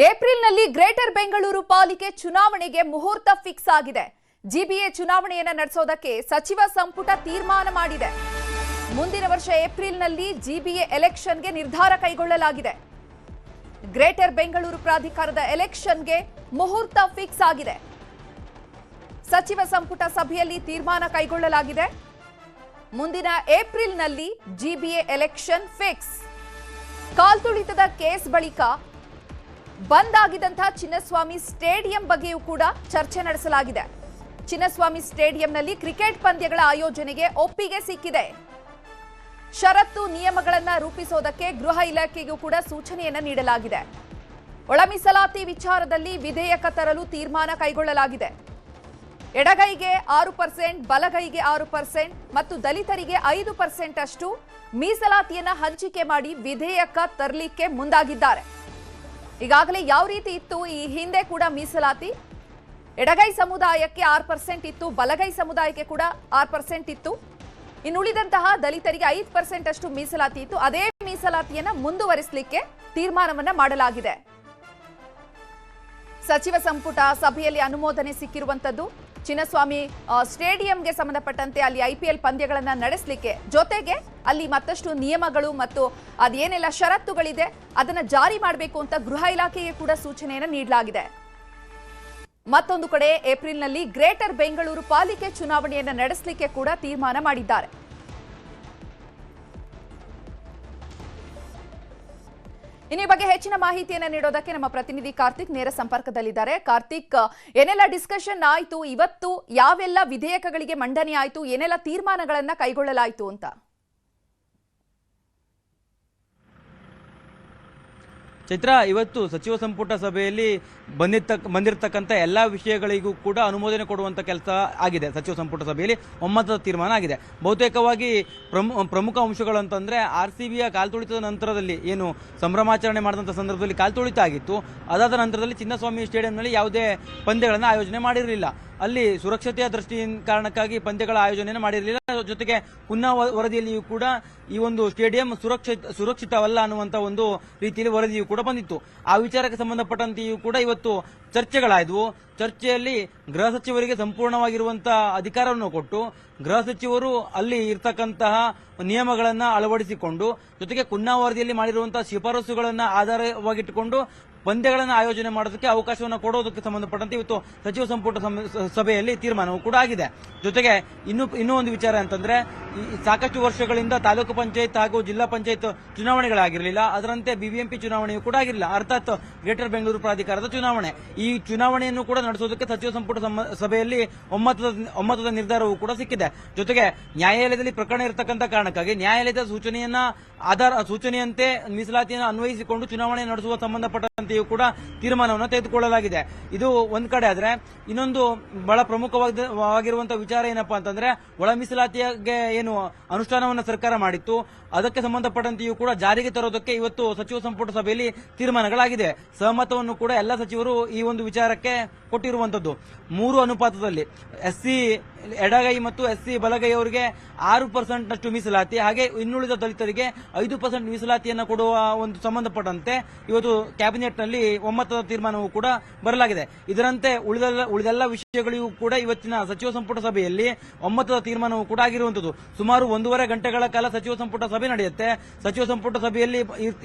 ಏಪ್ರಿಲ್ನಲ್ಲಿ ಗ್ರೇಟರ್ ಬೆಂಗಳೂರು ಪಾಲಿಕೆ ಚುನಾವಣೆಗೆ ಮುಹೂರ್ತ ಫಿಕ್ಸ್ ಆಗಿದೆ. ಜಿಬಿಎ ಚುನಾವಣೆಯನ್ನು ನಡೆಸೋದಕ್ಕೆ ಸಚಿವ ಸಂಪುಟ ತೀರ್ಮಾನ ಮಾಡಿದೆ. ಮುಂದಿನ ವರ್ಷ ಏಪ್ರಿಲ್ನಲ್ಲಿ ಜಿಬಿಎ ಎಲೆಕ್ಷನ್ಗೆ ನಿರ್ಧಾರ ಕೈಗೊಳ್ಳಲಾಗಿದೆ. ಗ್ರೇಟರ್ ಬೆಂಗಳೂರು ಪ್ರಾಧಿಕಾರದ ಎಲೆಕ್ಷನ್ಗೆ ಮುಹೂರ್ತ ಫಿಕ್ಸ್ ಆಗಿದೆ. ಸಚಿವ ಸಂಪುಟ ಸಭೆಯಲ್ಲಿ ತೀರ್ಮಾನ ಕೈಗೊಳ್ಳಲಾಗಿದೆ. ಮುಂದಿನ ಏಪ್ರಿಲ್ನಲ್ಲಿ ಜಿಬಿಎ ಎಲೆಕ್ಷನ್ ಫಿಕ್ಸ್. ಕಾಲ್ತುಳಿತದ ಕೇಸ್ ಬಳಿಕ ಬಂದ್ ಆಗಿದ್ದಂತಹ ಚಿನ್ನಸ್ವಾಮಿ ಸ್ಟೇಡಿಯಂ ಬಗ್ಗೆಯೂ ಕೂಡ ಚರ್ಚೆ ನಡೆಸಲಾಗಿದೆ. ಚಿನ್ನಸ್ವಾಮಿ ಸ್ಟೇಡಿಯಂನಲ್ಲಿ ಕ್ರಿಕೆಟ್ ಪಂದ್ಯಗಳ ಆಯೋಜನೆಗೆ ಒಪ್ಪಿಗೆ ಸಿಕ್ಕಿದೆ. ಷರತ್ತು ನಿಯಮಗಳನ್ನು ರೂಪಿಸೋದಕ್ಕೆ ಗೃಹ ಇಲಾಖೆಗೂ ಕೂಡ ಸೂಚನೆಯನ್ನು ನೀಡಲಾಗಿದೆ. ಒಳ ಮೀಸಲಾತಿ ವಿಚಾರದಲ್ಲಿ ವಿಧೇಯಕ ತರಲು ತೀರ್ಮಾನ ಕೈಗೊಳ್ಳಲಾಗಿದೆ. ಎಡಗೈಗೆ 6%, ಬಲಗೈಗೆ 6% ಮತ್ತು ದಲಿತರಿಗೆ 5% ಅಷ್ಟು ಮೀಸಲಾತಿಯನ್ನ ಹಂಚಿಕೆ ಮಾಡಿ ವಿಧೇಯಕ ತರಲಿಕ್ಕೆ ಮುಂದಾಗಿದ್ದಾರೆ. ಈಗಾಗಲೇ ಯಾವ ರೀತಿ ಇತ್ತು ಈ ಹಿಂದೆ ಕೂಡ ಮೀಸಲಾತಿ, ಎಡಗೈ ಸಮುದಾಯಕ್ಕೆ 6% ಇತ್ತು, ಬಲಗೈ ಸಮುದಾಯಕ್ಕೆ ಕೂಡ 6% ಇತ್ತು. ಇನ್ನುಳಿದಂತಹ ದಲಿತರಿಗೆ 5% ಅಷ್ಟು ಮೀಸಲಾತಿ ಇತ್ತು. ಅದೇ ಮೀಸಲಾತಿಯನ್ನ ಮುಂದುವರಿಸಲಿಕ್ಕೆ ತೀರ್ಮಾನವನ್ನ ಮಾಡಲಾಗಿದೆ. ಸಚಿವ ಸಂಪುಟ ಸಭೆಯಲ್ಲಿ ಅನುಮೋದನೆ ಸಿಕ್ಕಿರುವಂತದ್ದು. ಚಿನ್ನಸ್ವಾಮಿ ಸ್ಟೇಡಿಯಂಗೆ ಸಂಬಂಧಪಟ್ಟಂತೆ ಅಲ್ಲಿ ಐಪಿಎಲ್ ಪಂದ್ಯಗಳನ್ನ ನಡೆಸಲಿಕ್ಕೆ, ಜೊತೆಗೆ ಅಲ್ಲಿ ಮತ್ತಷ್ಟು ನಿಯಮಗಳು ಮತ್ತು ಅದೇನೆಲ್ಲ ಷರತ್ತುಗಳಿದೆ ಅದನ್ನ ಜಾರಿ ಮಾಡಬೇಕು ಅಂತ ಗೃಹ ಇಲಾಖೆಗೆ ಕೂಡ ಸೂಚನೆಯನ್ನು ನೀಡಲಾಗಿದೆ. ಮತ್ತೊಂದು ಕಡೆ ಏಪ್ರಿಲ್ನಲ್ಲಿ ಗ್ರೇಟರ್ ಬೆಂಗಳೂರು ಪಾಲಿಕೆ ಚುನಾವಣೆಯನ್ನು ನಡೆಸಲಿಕ್ಕೆ ಕೂಡ ತೀರ್ಮಾನ ಮಾಡಿದ್ದಾರೆ. ಇನ್ನು ಈ ಬಗ್ಗೆ ಹೆಚ್ಚಿನ ಮಾಹಿತಿಯನ್ನು ನೀಡೋದಕ್ಕೆ ನಮ್ಮ ಪ್ರತಿನಿಧಿ ಕಾರ್ತಿಕ್ ನೇರ ಸಂಪರ್ಕದಲ್ಲಿದ್ದಾರೆ. ಕಾರ್ತಿಕ್, ಏನೆಲ್ಲ ಡಿಸ್ಕಷನ್ ಆಯಿತು ಇವತ್ತು, ಯಾವೆಲ್ಲ ವಿಧೇಯಕಗಳಿಗೆ ಮಂಡನೆ ಆಯಿತು, ಏನೆಲ್ಲ ತೀರ್ಮಾನಗಳನ್ನ ಕೈಗೊಳ್ಳಲಾಯಿತು ಅಂತ? ಚೈತ್ರ, ಇವತ್ತು ಸಚಿವ ಸಂಪುಟ ಸಭೆಯಲ್ಲಿ ಬಂದಿರತಕ್ಕಂಥ ಎಲ್ಲಾ ವಿಷಯಗಳಿಗೂ ಕೂಡ ಅನುಮೋದನೆ ಕೊಡುವಂತ ಕೆಲಸ ಆಗಿದೆ. ಸಚಿವ ಸಂಪುಟ ಸಭೆಯಲ್ಲಿ ಒಮ್ಮತದ ತೀರ್ಮಾನ ಆಗಿದೆ. ಬಹುತೇಕವಾಗಿ ಪ್ರಮುಖ ಅಂಶಗಳು ಅಂತಂದ್ರೆ ಆರ್ಸಿಬಿಯ ಕಾಲ್ತುಳಿತದ ನಂತರದಲ್ಲಿ ಏನು ಸಂಭ್ರಮಾಚರಣೆ ಮಾಡಿದಂಥ ಸಂದರ್ಭದಲ್ಲಿ ಕಾಲ್ತುಳಿತ ಆಗಿತ್ತು. ಅದಾದ ನಂತರದಲ್ಲಿ ಚಿನ್ನಸ್ವಾಮಿ ಸ್ಟೇಡಿಯಂನಲ್ಲಿ ಯಾವುದೇ ಪಂದ್ಯಗಳನ್ನು ಆಯೋಜನೆ ಮಾಡಿರಲಿಲ್ಲ. ಅಲ್ಲಿ ಸುರಕ್ಷತೆಯ ದೃಷ್ಟಿಯ ಕಾರಣಕ್ಕಾಗಿ ಪಂದ್ಯಗಳ ಆಯೋಜನೆಯನ್ನು ಮಾಡಿರಲಿಲ್ಲ. ಜೊತೆಗೆ ಪುನಃ ವರದಿಯಲ್ಲಿಯೂ ಕೂಡ ಈ ಒಂದು ಸ್ಟೇಡಿಯಂ ಸುರಕ್ಷಿತವಲ್ಲ ಅನ್ನುವಂತ ಒಂದು ರೀತಿಯಲ್ಲಿ ವರದಿಯೂ ಕೂಡ ಬಂದಿತ್ತು. ಆ ವಿಚಾರಕ್ಕೆ ಸಂಬಂಧಪಟ್ಟಂತೆಯೂ ಕೂಡ ಇವತ್ತು ಚರ್ಚೆಗಳಾದವು. ಚರ್ಚೆಯಲ್ಲಿ ಗೃಹ ಸಚಿವರಿಗೆ ಸಂಪೂರ್ಣವಾಗಿರುವಂತಹ ಅಧಿಕಾರವನ್ನು ಕೊಟ್ಟು ಗೃಹ ಸಚಿವರು ಅಲ್ಲಿ ಇರ್ತಕ್ಕಂತಹ ನಿಯಮಗಳನ್ನ ಅಳವಡಿಸಿಕೊಂಡು, ಜೊತೆಗೆ ಕುನ್ನಾ ವರದಿಯಲ್ಲಿ ಮಾಡಿರುವಂತಹ ಶಿಫಾರಸುಗಳನ್ನ ಆಧಾರವಾಗಿಟ್ಟುಕೊಂಡು ಪಂದ್ಯಗಳನ್ನು ಆಯೋಜನೆ ಮಾಡೋದಕ್ಕೆ ಅವಕಾಶವನ್ನು ಕೊಡೋದಕ್ಕೆ ಸಂಬಂಧಪಟ್ಟಂತೆ ಇವತ್ತು ಸಚಿವ ಸಂಪುಟ ಸಭೆಯಲ್ಲಿ ತೀರ್ಮಾನವೂ ಕೂಡ ಆಗಿದೆ. ಜೊತೆಗೆ ಇನ್ನೂ ಒಂದು ವಿಚಾರ ಅಂತಂದ್ರೆ, ಸಾಕಷ್ಟು ವರ್ಷಗಳಿಂದ ತಾಲೂಕು ಪಂಚಾಯತ್ ಹಾಗೂ ಜಿಲ್ಲಾ ಪಂಚಾಯತ್ ಚುನಾವಣೆಗಳಾಗಿರಲಿಲ್ಲ. ಅದರಂತೆ ಬಿಬಿಎಂಪಿ ಚುನಾವಣೆಯೂ ಕೂಡ ಆಗಿರಲಿಲ್ಲ, ಅರ್ಥಾತ್ ಗ್ರೇಟರ್ ಬೆಂಗಳೂರು ಪ್ರಾಧಿಕಾರದ ಚುನಾವಣೆ. ಈ ಚುನಾವಣೆಯನ್ನು ಕೂಡ ನಡೆಸೋದಕ್ಕೆ ಸಚಿವ ಸಂಪುಟ ಸಭೆಯಲ್ಲಿ ಒಮ್ಮತದ ನಿರ್ಧಾರವೂ ಕೂಡ ಸಿಕ್ಕಿದೆ. ಜೊತೆಗೆ ನ್ಯಾಯಾಲಯದಲ್ಲಿ ಪ್ರಕರಣ ಇರತಕ್ಕಂಥ ಕಾರಣಕ್ಕಾಗಿ ನ್ಯಾಯಾಲಯದ ಸೂಚನೆಯಂತೆ ಮೀಸಲಾತಿಯನ್ನು ಅನ್ವಯಿಸಿಕೊಂಡು ಚುನಾವಣೆ ನಡೆಸುವ ಸಂಬಂಧಪಟ್ಟಂತೆಯೂ ಕೂಡ ತೀರ್ಮಾನವನ್ನು ತೆಗೆದುಕೊಳ್ಳಲಾಗಿದೆ. ಇದು ಒಂದ್ ಕಡೆ ಆದ್ರೆ, ಇನ್ನೊಂದು ಬಹಳ ಪ್ರಮುಖವಾಗಿರುವಂತಹ ವಿಚಾರ ಏನಪ್ಪಾ ಅಂತಂದ್ರೆ, ಒಳ ಮೀಸಲಾತಿಗೆ ಏನು ಅನುಷ್ಠಾನವನ್ನು ಸರ್ಕಾರ ಮಾಡಿತ್ತು ಅದಕ್ಕೆ ಸಂಬಂಧಪಟ್ಟಂತೆಯೂ ಕೂಡ ಜಾರಿಗೆ ತರೋದಕ್ಕೆ ಇವತ್ತು ಸಚಿವ ಸಂಪುಟ ಸಭೆಯಲ್ಲಿ ತೀರ್ಮಾನಗಳಾಗಿದೆ. ಸಹಮತವನ್ನು ಕೂಡ ಎಲ್ಲ ಸಚಿವರು ಈ ಒಂದು ವಿಚಾರಕ್ಕೆ ಕೊಟ್ಟಿರುವಂತದ್ದು. 3 ಅನುಪಾತದಲ್ಲಿ ಎಸ್ಸಿ ಎಡಗೈ ಮತ್ತು ಎಸ್ಸಿ ಬಲಗೈ ಅವರಿಗೆ 6% ನಷ್ಟು ಮೀಸಲಾತಿ, ಹಾಗೆ ಇನ್ನುಳಿದ ದಲಿತರಿಗೆ 5% ಮೀಸಲಾತಿಯನ್ನು ಕೊಡುವ ಒಂದು ಸಂಬಂಧಪಟ್ಟಂತೆ ಇವತ್ತು ಕ್ಯಾಬಿನೆಟ್ ನಲ್ಲಿ ಒಮ್ಮತದ ತೀರ್ಮಾನವೂ ಕೂಡ ಬರಲಾಗಿದೆ. ಇದರಂತೆ ಉಳಿದೆಲ್ಲ ವಿಷಯಗಳಿಗೂ ಕೂಡ ಇವತ್ತಿನ ಸಚಿವ ಸಂಪುಟ ಸಭೆಯಲ್ಲಿ ಒಮ್ಮತದ ತೀರ್ಮಾನವೂ ಕೂಡ ಆಗಿರುವಂತದ್ದು. ಸುಮಾರು 1.5 ಗಂಟೆಗಳ ಕಾಲ ಸಚಿವ ಸಂಪುಟ ಸಭೆ ನಡೆಯುತ್ತೆ. ಸಚಿವ ಸಂಪುಟ ಸಭೆಯಲ್ಲಿ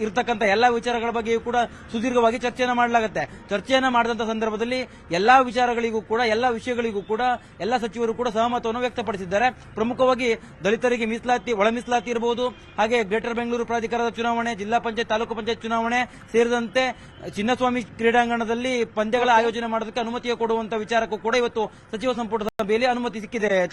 ಇರ್ತಕ್ಕಂಥ ಎಲ್ಲಾ ವಿಚಾರಗಳ ಬಗ್ಗೆಯೂ ಕೂಡ ಸುದೀರ್ಘವಾಗಿ ಚರ್ಚೆಯನ್ನು ಮಾಡಲಾಗುತ್ತೆ. ಚರ್ಚೆಯನ್ನ ಮಾಡಿದಂತ ಸಂದರ್ಭದಲ್ಲಿ ಎಲ್ಲಾ ವಿಚಾರಗಳಿಗೂ ಕೂಡ, ಎಲ್ಲಾ ವಿಷಯಗಳಿಗೂ ಕೂಡ ಎಲ್ಲ ಸಚಿವರು ಕೂಡ ಸಹಮತವನ್ನು ವ್ಯಕ್ತಪಡಿಸಿದ್ದಾರೆ. ಪ್ರಮುಖವಾಗಿ ದಲಿತರಿಗೆ ಮೀಸಲಾತಿ, ಒಳ ಮೀಸಲಾತಿ ಇರಬಹುದು, ಹಾಗೆ ಗ್ರೇಟರ್ ಬೆಂಗಳೂರು ಪ್ರಾಧಿಕಾರದ ಚುನಾವಣೆ, ಜಿಲ್ಲಾ ಪಂಚಾಯತ್, ತಾಲೂಕು ಪಂಚಾಯತ್ ಚುನಾವಣೆ ಸೇರಿದಂತೆ ಚಿನ್ನಸ್ವಾಮಿ ಕ್ರೀಡಾಂಗಣದಲ್ಲಿ ಪಂದ್ಯಗಳ ಆಯೋಜನೆ ಮಾಡೋದಕ್ಕೆ ಅನುಮತಿಯ ಕೊಡುವಂತಹ ವಿಚಾರಕ್ಕೂ ಕೂಡ ಇವತ್ತು ಸಚಿವ ಸಂಪುಟ ಸಭೆಯಲ್ಲಿ ಅನುಮತಿ ಸಿಕ್ಕಿದೆ.